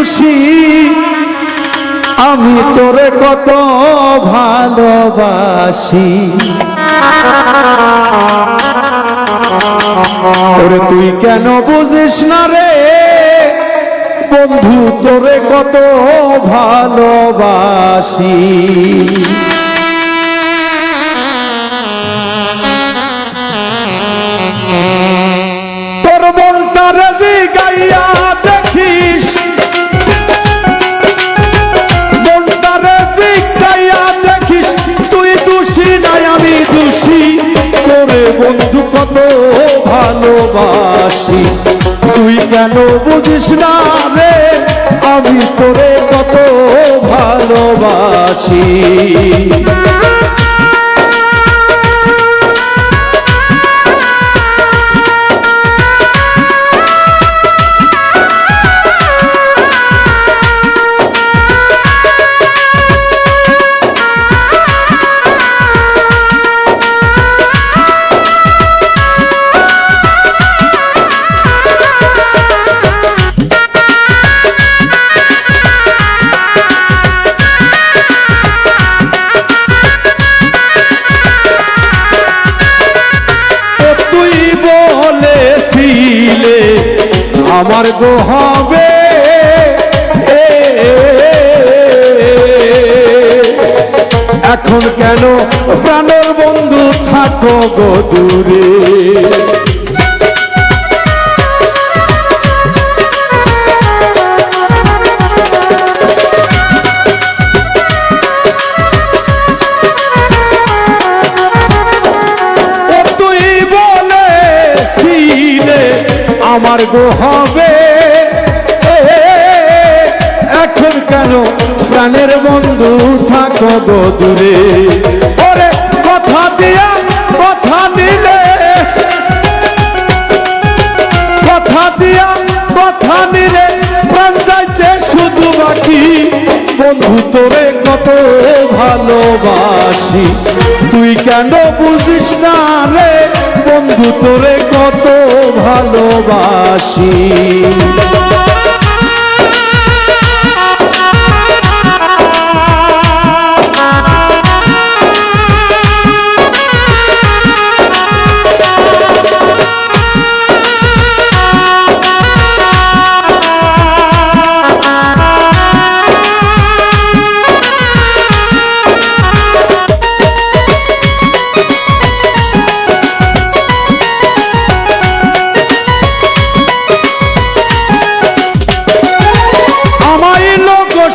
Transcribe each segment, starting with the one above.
দোষী আমি তোরে কত ভালোবাসি ওরে তুই কেন বুঝিস না রে বন্ধু তোরে কত ভালোবাসি তোর মনটারে যে গাইয়া দেখিস মনটারে যে গাইয়া দেখিস তুই দোষী নাই আমি দোষী তোরে বন্ধু কত ভালোবাসি তুই কেন বুঝিস না রে আমি তোরে কত ভালোবাসি আমার গো হবে এখন কেন প্রাণের বন্ধু থাকো গো দূরে তুই বলেছিলে আমার গো হবে এখন কেন প্রাণের বন্ধু থাকো গো দূরে ওরে কথা দিয়া কথা দিলে কথা দিয়া কথা নিলে প্রাণ চাইতে শুধু বাকি বন্ধু তোরে কত ভালোবাসি তুই কেন বুঝিস না রে বন্ধু তোরে কত ভালোবাসি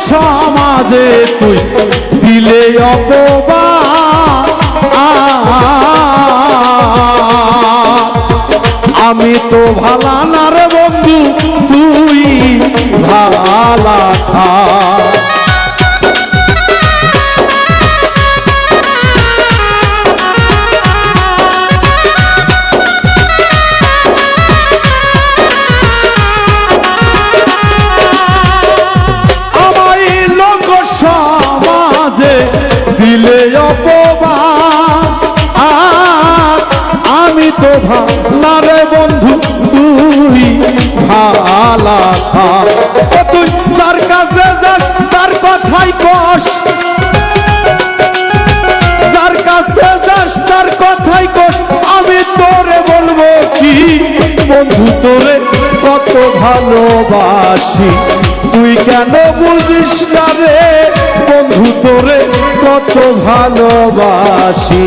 সমাজে তুই দিলে অপবাদ আমি তো ভালা না রে বন্ধু তুই ভালা খা দিলে অপবাদ আমি তো ভালা রে বন্ধু তুই ভালা খা তুই তার কাছে যাস তার কথাই কস যার কাছে যাস তার কথাই কস আমি তোরে বলবো কি বন্ধু তোরে কত ভালোবাসি তুই কেন বুঝিস না রে বন্ধু তোরে কত ভালোবাসি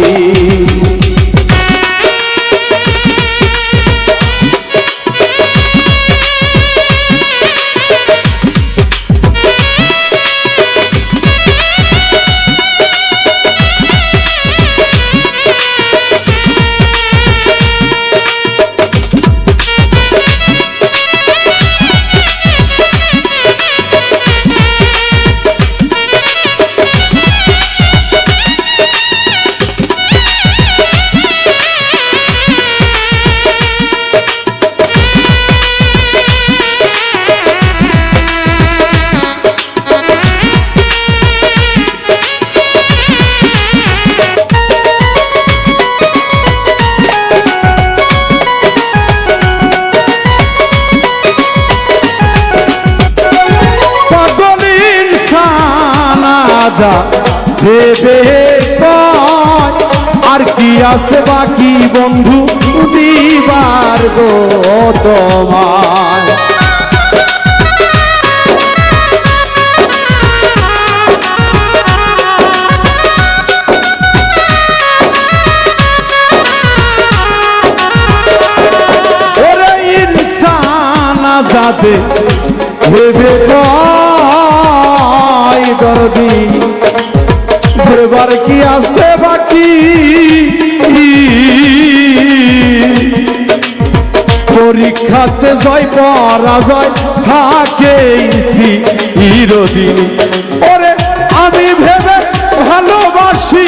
যা ভেবে কয় আর কি আছে বাকি বন্ধু দিবার গো তোমায়। ওরে ইনসান আজাদে ভেবে কয় দরদি দেবার কি আছে বাকি পরীক্ষাতে জয় পরাজয় থাকে চিরদিন। ওরে আমি ভেবে ভালোবাসি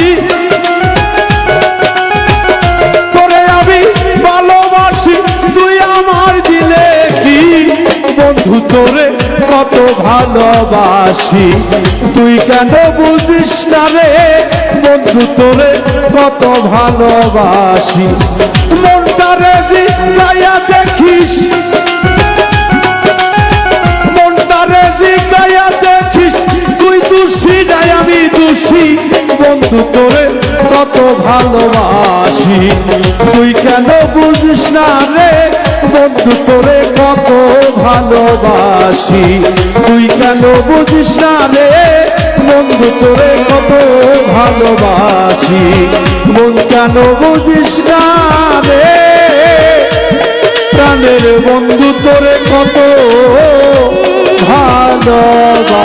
তোরে আমি ভালোবাসি তুই আমার দিলে কি বন্ধু তোরে কত ভালোবাসি তুই কেন বুঝিস না রে বন্ধু তোরে কত ভালোবাসি। মনটারে জিগাইয়া দেখিস মনটারে জিগাইয়া দেখিস তুই দোষী নাই আমি দোষী বন্ধু তোরে কত ভালোবাসি তুই কেন বুঝিস না রে বন্ধু তোরে কত ভালোবাসি তুই কেন বুঝিস না রে বন্ধু তোরে কত ভালোবাসি মন কেন বুঝিস না রে প্রাণের বন্ধু তোরে কত ভালোবাসি।